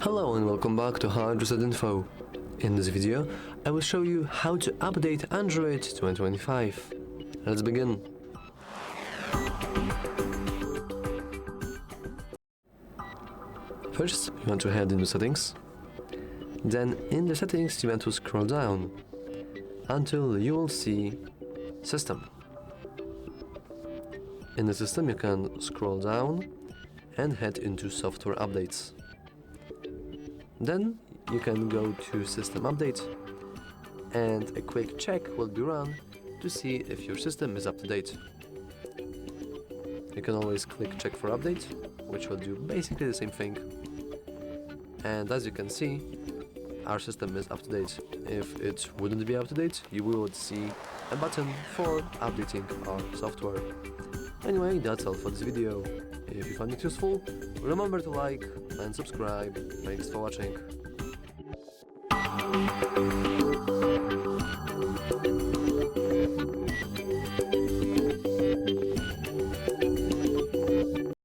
Hello and welcome back to HardReset.Info. In this video, I will show you how to update Android 2025. Let's begin. First, you want to head into Settings. Then in the Settings, you want to scroll down until you will see System. In the system, you can scroll down and head into Software Updates. Then you can go to System Update, and a quick check will be run to see if your system is up to date. You can always click Check for Update, which will do basically the same thing. And as you can see, our system is up to date. If it wouldn't be up to date, you would see a button for updating our software. Anyway, that's all for this video. If you found it useful, remember to like and subscribe. Thanks for watching.